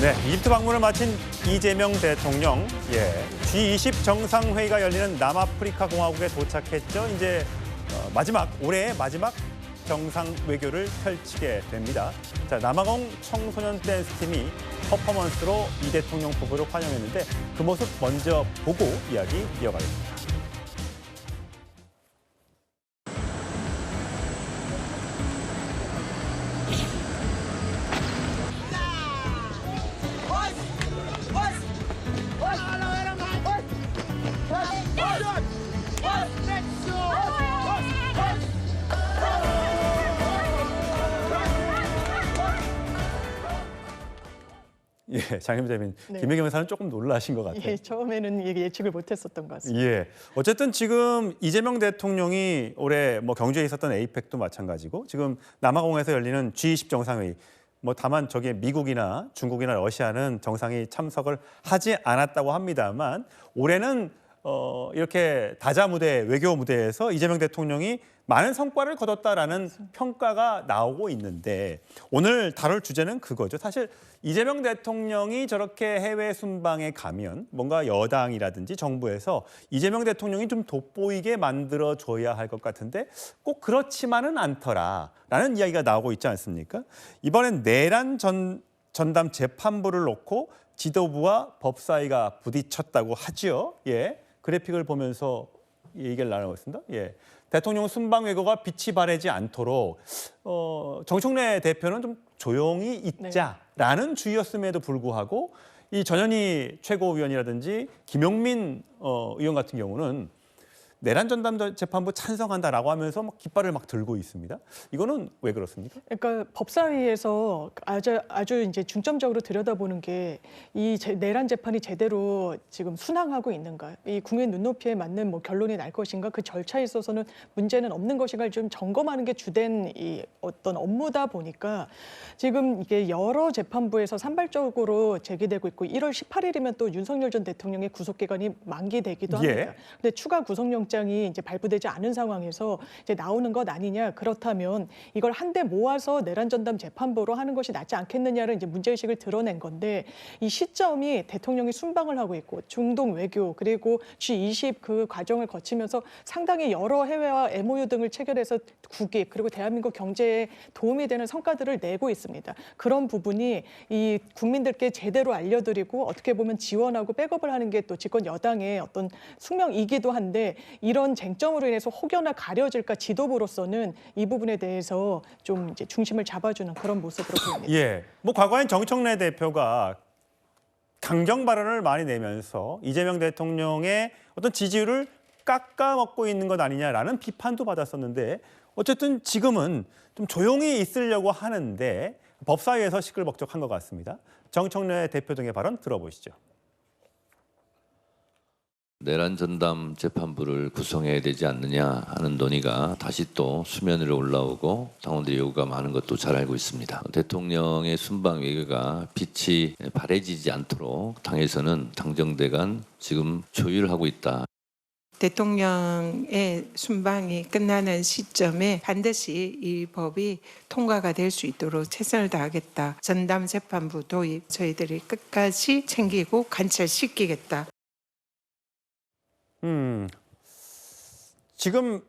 네, 이집트 방문을 마친 이재명 대통령, G20 정상회의가 열리는 남아프리카 공화국에 도착했죠. 이제 올해의 마지막 정상 외교를 펼치게 됩니다. 자, 남아공 청소년 댄스 팀이 퍼포먼스로 이 대통령 부부를 환영했는데 그 모습 먼저 보고 이야기 이어가겠습니다. 장임 대변인, 네. 김혜경 여사는 조금 놀라신 것 같아요. 처음에는 예측을 못했었던 것 같습니다. 어쨌든 지금 이재명 대통령이 올해 경주에 있었던 에이펙도 마찬가지고 지금 남아공에서 열리는 G20 정상회의, 다만 저기에 미국이나 중국이나 러시아는 정상이 참석을 하지 않았다고 합니다만 올해는 이렇게 다자 무대, 외교 무대에서 이재명 대통령이 많은 성과를 거뒀다라는 평가가 나오고 있는데 오늘 다룰 주제는 그거죠. 사실 이재명 대통령이 저렇게 해외 순방에 가면 뭔가 여당이라든지 정부에서 이재명 대통령이 좀 돋보이게 만들어줘야 할 것 같은데 꼭 그렇지만은 않더라라는 이야기가 나오고 있지 않습니까? 이번엔 내란 전담 재판부를 놓고 지도부와 법사위가 부딪혔다고 하죠. 그래픽을 보면서 얘기를 나누겠습니다. 대통령 순방 외교가 빛이 바래지 않도록 정청래 대표는 좀 조용히 있자라는 주의였음에도 불구하고 이 전현희 최고위원이라든지 김용민 의원 같은 경우는 내란 전담 재판부 찬성한다라고 하면서 깃발을 들고 있습니다. 이거는 왜 그렇습니까? 그러니까 법사위에서 아주 이제 중점적으로 들여다보는 게 이 내란 재판이 제대로 지금 순항하고 있는가, 이 국민 눈높이에 맞는 결론이 날 것인가, 그 절차에 있어서는 문제는 없는 것인가를 좀 점검하는 게 주된 이 어떤 업무다 보니까 지금 이게 여러 재판부에서 산발적으로 제기되고 있고 1월 18일이면 또 윤석열 전 대통령의 구속 기간이 만기되기도 합니다. 근데 추가 구속영장이 이제 발부되지 않은 상황에서 이제 나오는 것 아니냐, 그렇다면 이걸 한데 모아서 내란 전담 재판부로 하는 것이 낫지 않겠느냐를 이제 문제의식을 드러낸 건데, 이 시점이 대통령이 순방을 하고 있고 중동 외교 그리고 G20 그 과정을 거치면서 상당히 여러 해외와 MOU 등을 체결해서 국익 그리고 대한민국 경제에 도움이 되는 성과들을 내고 있습니다. 그런 부분이 이 국민들께 제대로 알려드리고 어떻게 보면 지원하고 백업을 하는 게 또 집권 여당의 어떤 숙명이기도 한데, 이런 쟁점으로 인해서 혹여나 가려질까 지도부로서는 이 부분에 대해서 좀 이제 중심을 잡아주는 그런 모습으로 보입니다. 과거엔 정청래 대표가 강경 발언을 많이 내면서 이재명 대통령의 어떤 지지율을 깎아먹고 있는 것 아니냐라는 비판도 받았었는데 어쨌든 지금은 좀 조용히 있으려고 하는데 법사위에서 시끌벅적한 것 같습니다. 정청래 대표 등의 발언 들어보시죠. 내란 전담 재판부를 구성해야 되지 않느냐 하는 논의가 다시 또 수면 위로 올라오고 당원들의 요구가 많은 것도 잘 알고 있습니다. 대통령의 순방 외교가 빛이 바래지지 않도록 당에서는 당정대간 지금 조율하고 있다. 대통령의 순방이 끝나는 시점에 반드시 이 법이 통과가 될 수 있도록 최선을 다하겠다. 전담 재판부 도입 저희들이 끝까지 챙기고 관철시키겠다. 지금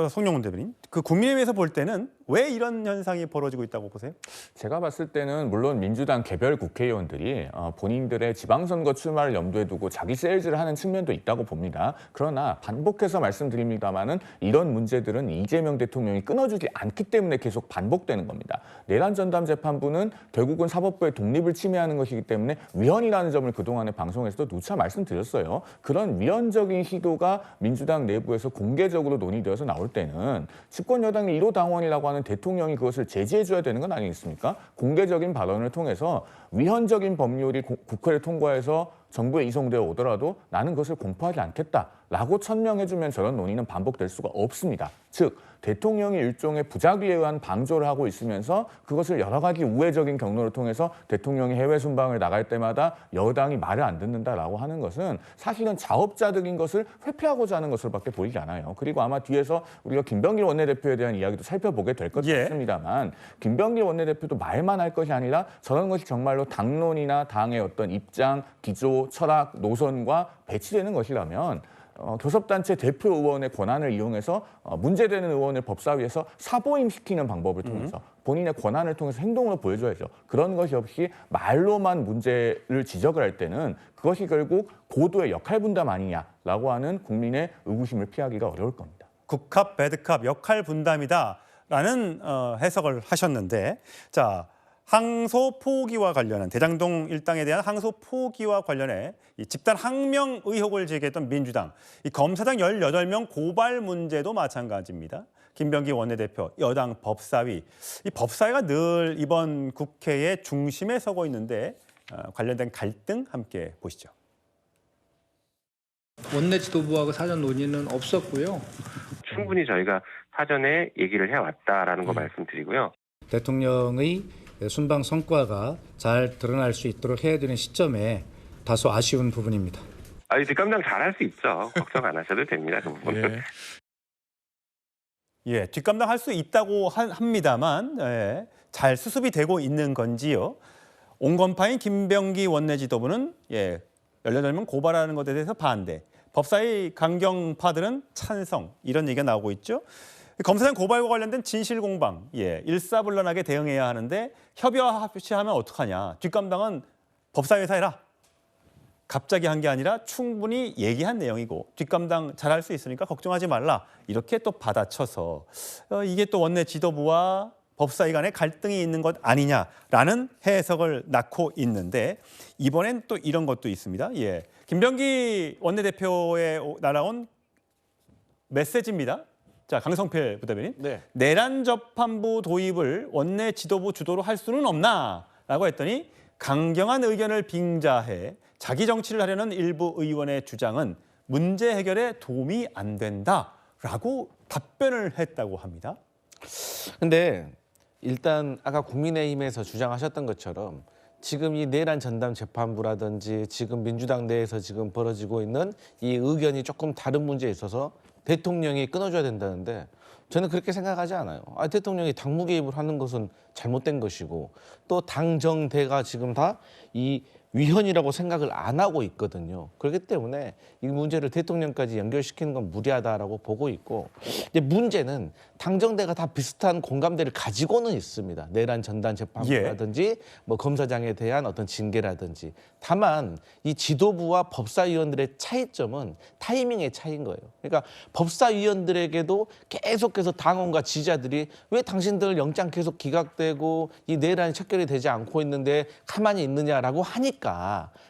송영훈 대변인, 그 국민의힘에서 볼 때는 왜 이런 현상이 벌어지고 있다고 보세요? 제가 봤을 때는 물론 민주당 개별 국회의원들이 본인들의 지방선거 출마를 염두에 두고 자기 세일즈를 하는 측면도 있다고 봅니다. 그러나 반복해서 말씀드립니다마는 이런 문제들은 이재명 대통령이 끊어주지 않기 때문에 계속 반복되는 겁니다. 내란 전담 재판부는 결국은 사법부의 독립을 침해하는 것이기 때문에 위헌이라는 점을 그동안의 방송에서도 누차 말씀드렸어요. 그런 위헌적인 시도가 민주당 내부에서 공개적으로 논의되어서 나올 때는 집권 여당의 1호 당원이라고 하는 대통령이 그것을 제지해줘야 되는 건 아니겠습니까? 공개적인 발언을 통해서 위헌적인 법률이 국회를 통과해서 정부에 이송되어 오더라도 나는 그것을 공포하지 않겠다라고 천명해주면 저런 논의는 반복될 수가 없습니다. 즉 대통령이 일종의 부작위에 의한 방조를 하고 있으면서 그것을 여러 가지 우회적인 경로를 통해서 대통령이 해외 순방을 나갈 때마다 여당이 말을 안 듣는다라고 하는 것은 사실은 자업자득인 것을 회피하고자 하는 것으로밖에 보이지 않아요. 그리고 아마 뒤에서 우리가 김병길 원내대표에 대한 이야기도 살펴보게 될 것 같습니다만 김병길 원내대표도 말만 할 것이 아니라 저런 것이 정말로 당론이나 당의 어떤 입장, 기조, 철학, 노선과 배치되는 것이라면 교섭단체 대표 의원의 권한을 이용해서 문제되는 의원을 법사위에서 사보임시키는 방법을 통해서 본인의 권한을 통해서 행동으로 보여줘야죠. 그런 것이 없이 말로만 문제를 지적을 할 때는 그것이 결국 고도의 역할 분담 아니냐라고 하는 국민의 의구심을 피하기가 어려울 겁니다. 굿캅, 배드캅 역할 분담이다라는 해석을 하셨는데, 자, 항소 포기와 관련한 대장동 일당에 대한 항소 포기와 관련해 이 집단 항명 의혹을 제기했던 민주당, 이 검사장 18명 고발 문제도 마찬가지입니다. 김병기 원내대표, 여당 법사위, 이 법사위가 늘 이번 국회의 중심에 서고 있는데 관련된 갈등 함께 보시죠. 원내 지도부하고 사전 논의는 없었고요. 충분히 저희가 사전에 얘기를 해왔다라는 거 말씀드리고요. 대통령의 순방 성과가 잘 드러날 수 있도록 해야 되는 시점에 다소 아쉬운 부분입니다. 뒷감당 잘할 수 있죠. 걱정 안 하셔도 됩니다. 그 부분은. 예, 뒷감당할 수 있다고 합니다만 잘 수습이 되고 있는 건지요. 온건파인 김병기 원내지도부는 18명 고발하는 것에 대해서 반대, 법사위 강경파들은 찬성, 이런 얘기가 나오고 있죠. 검사장 고발과 관련된 진실 공방, 일사불란하게 대응해야 하는데 협의하면 어떡하냐. 뒷감당은 법사위에서 해라. 갑자기 한 게 아니라 충분히 얘기한 내용이고 뒷감당 잘할 수 있으니까 걱정하지 말라. 이렇게 또 받아쳐서 이게 또 원내 지도부와 법사위 간에 갈등이 있는 것 아니냐라는 해석을 낳고 있는데, 이번엔 또 이런 것도 있습니다. 김병기 원내대표에 날아온 메시지입니다. 자, 강성필 부대변인. 내란 접한부 도입을 원내 지도부 주도로 할 수는 없나라고 했더니 강경한 의견을 빙자해 자기 정치를 하려는 일부 의원의 주장은 문제 해결에 도움이 안 된다라고 답변을 했다고 합니다. 근데 일단 아까 국민의힘에서 주장하셨던 것처럼 지금 이 내란 전담 재판부라든지 지금 민주당 내에서 지금 벌어지고 있는 이 의견이 조금 다른 문제에 있어서 대통령이 끊어줘야 된다는데 저는 그렇게 생각하지 않아요. 대통령이 당무 개입을 하는 것은 잘못된 것이고 또 당정대가 지금 다 이 위헌이라고 생각을 안 하고 있거든요. 그렇기 때문에 이 문제를 대통령까지 연결시키는 건 무리하다라고 보고 있고, 이제 문제는 당정대가 다 비슷한 공감대를 가지고는 있습니다. 내란 전담 재판부라든지 뭐 검사장에 대한 어떤 징계라든지. 다만 이 지도부와 법사위원들의 차이점은 타이밍의 차이인 거예요. 그러니까 법사위원들에게도 계속해서 당원과 지지자들이 왜 당신들 영장 계속 기각되고 이 내란이 척결이 되지 않고 있는데 가만히 있느냐라고 하니까,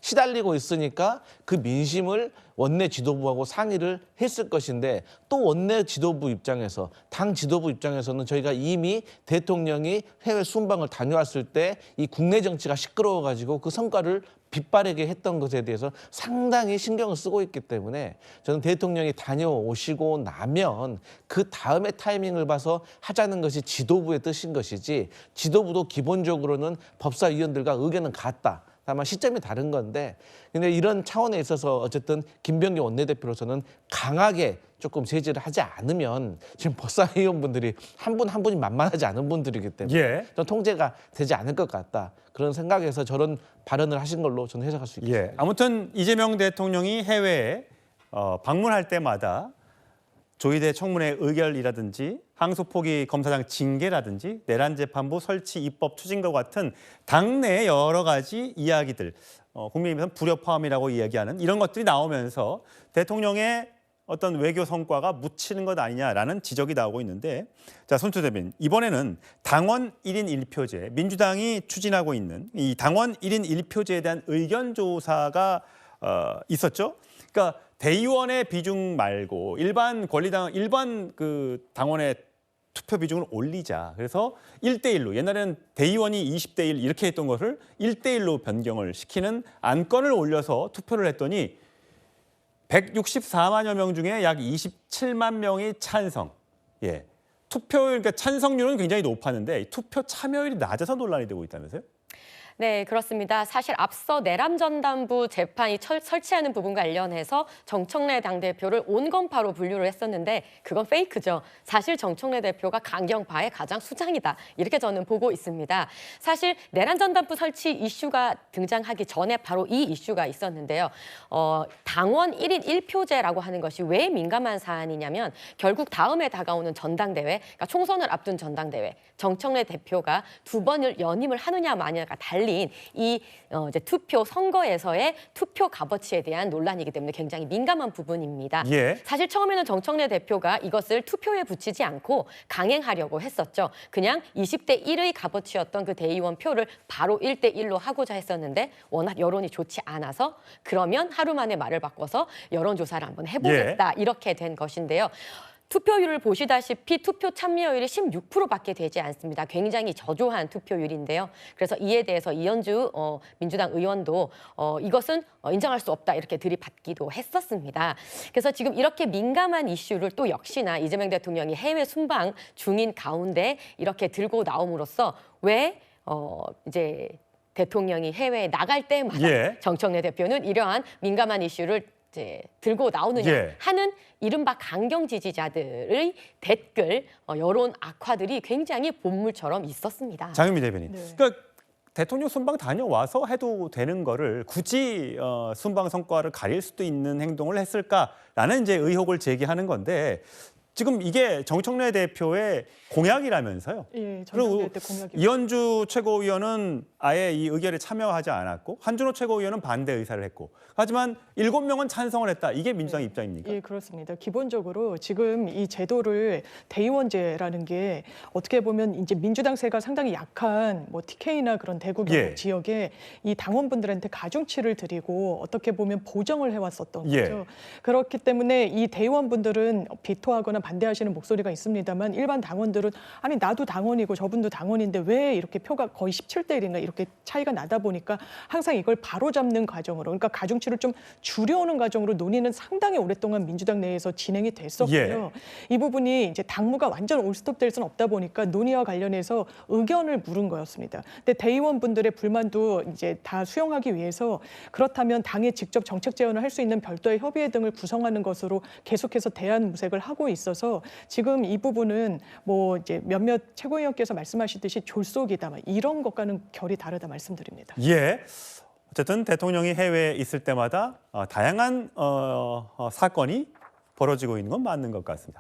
시달리고 있으니까 그 민심을 원내 지도부하고 상의를 했을 것인데, 또 원내 지도부 입장에서, 당 지도부 입장에서는 저희가 이미 대통령이 해외 순방을 다녀왔을 때 이 국내 정치가 시끄러워가지고 그 성과를 빗바라게 했던 것에 대해서 상당히 신경을 쓰고 있기 때문에 저는 대통령이 다녀오시고 나면 그 다음에 타이밍을 봐서 하자는 것이 지도부의 뜻인 것이지, 지도부도 기본적으로는 법사위원들과 의견은 같다. 다만 시점이 다른 건데, 근데 이런 차원에 있어서 어쨌든 김병기 원내대표로서는 강하게 조금 제지를 하지 않으면 지금 법사위원분들이 한 분 한 분이 만만하지 않은 분들이기 때문에 좀 통제가 되지 않을 것 같다. 그런 생각에서 저런 발언을 하신 걸로 저는 해석할 수 있겠습니다. 아무튼 이재명 대통령이 해외에 방문할 때마다 조희대 청문회 의결이라든지 항소 포기 검사장 징계라든지 내란 재판부 설치 입법 추진과 같은 당내 여러 가지 이야기들, 국민의힘에서는 불협화음이라고 이야기하는 이런 것들이 나오면서 대통령의 어떤 외교 성과가 묻히는 것 아니냐라는 지적이 나오고 있는데, 자, 손수 대변인, 이번에는 당원 1인 1표제, 민주당이 추진하고 있는 이 당원 1인 1표제에 대한 의견 조사가 있었죠. 그러니까 대의원의 비중 말고 일반 권리당, 일반 그 당원의 투표 비중을 올리자. 그래서 1대1로 옛날에는 대의원이 20대1 이렇게 했던 것을 1대1로 변경을 시키는 안건을 올려서 투표를 했더니 164만여 명 중에 약 27만 명이 찬성. 예. 그러니까 찬성률은 굉장히 높았는데 투표 참여율이 낮아서 논란이 되고 있다면서요? 네, 그렇습니다. 사실 앞서 내란전담부 재판이 설치하는 부분과 관련해서 정청래 당대표를 온건파로 분류를 했었는데 그건 페이크죠. 사실 정청래 대표가 강경파의 가장 수장이다. 이렇게 저는 보고 있습니다. 사실 내란전담부 설치 이슈가 등장하기 전에 바로 이 이슈가 있었는데요. 당원 1인 1표제라고 하는 것이 왜 민감한 사안이냐면 결국 다음에 다가오는 전당대회, 그러니까 총선을 앞둔 전당대회, 정청래 대표가 두 번을 연임을 하느냐 마냐가 달린 이 이제 투표 선거에서의 투표 값어치에 대한 논란이기 때문에 굉장히 민감한 부분입니다. 예. 사실 처음에는 정청래 대표가 이것을 투표에 붙이지 않고 강행하려고 했었죠. 그냥 20대 1의 값어치였던 그 대의원 표를 바로 1대 1로 하고자 했었는데 워낙 여론이 좋지 않아서 그러면 하루 만에 말을 바꿔서 여론조사를 한번 해보겠다 이렇게 된 것인데요. 투표율을 보시다시피 투표 참여율이 16%밖에 되지 않습니다. 굉장히 저조한 투표율인데요. 그래서 이에 대해서 이현주 민주당 의원도 이것은 인정할 수 없다 이렇게 들이받기도 했었습니다. 그래서 지금 이렇게 민감한 이슈를 또 역시나 이재명 대통령이 해외 순방 중인 가운데 이렇게 들고 나옴으로써 왜 이제 대통령이 해외에 나갈 때마다 정청래 대표는 이러한 민감한 이슈를 이제 들고 나오느냐 하는 이른바 강경 지지자들의 댓글 여론 악화들이 굉장히 본물처럼 있었습니다. 장윤미 대변인. 그러니까 대통령 순방 다녀와서 해도 되는 거를 굳이 순방 성과를 가릴 수도 있는 행동을 했을까라는 이제 의혹을 제기하는 건데 지금 이게 정청래 대표의 공약이라면서요. 예, 그리고 때 공약이. 이현주 최고위원은 아예 이 의결에 참여하지 않았고 한준호 최고위원은 반대 의사를 했고 하지만 7명은 찬성을 했다. 이게 민주당 입장입니까? 예, 그렇습니다. 기본적으로 지금 이 제도를 대의원제라는 게 어떻게 보면 이제 민주당세가 상당히 약한 뭐 TK나 그런 대구 경북 지역에 이 당원분들한테 가중치를 드리고 어떻게 보면 보정을 해왔었던 거죠. 그렇기 때문에 이 대의원분들은 비토하거나 반대하시는 목소리가 있습니다만 일반 당원들은 아니 나도 당원이고 저분도 당원인데 왜 이렇게 표가 거의 17대 1인가 이렇게 차이가 나다 보니까 항상 이걸 바로잡는 과정으로 그러니까 가중치를 좀 줄여오는 과정으로 논의는 상당히 오랫동안 민주당 내에서 진행이 됐었고요. 이 부분이 이제 당무가 완전 올스톱될 수는 없다 보니까 논의와 관련해서 의견을 물은 거였습니다. 근데 대의원분들의 불만도 이제 다 수용하기 위해서 그렇다면 당에 직접 정책 제언을 할 수 있는 별도의 협의회 등을 구성하는 것으로 계속해서 대안 모색을 하고 있어서 지금 이 부분은 뭐 이제 몇몇 최고위원께서 말씀하시듯이 졸속이다 이런 것과는 결이 다르다 말씀드립니다. 예. 어쨌든 대통령이 해외에 있을 때마다 다양한 사건이 벌어지고 있는 건 맞는 것 같습니다.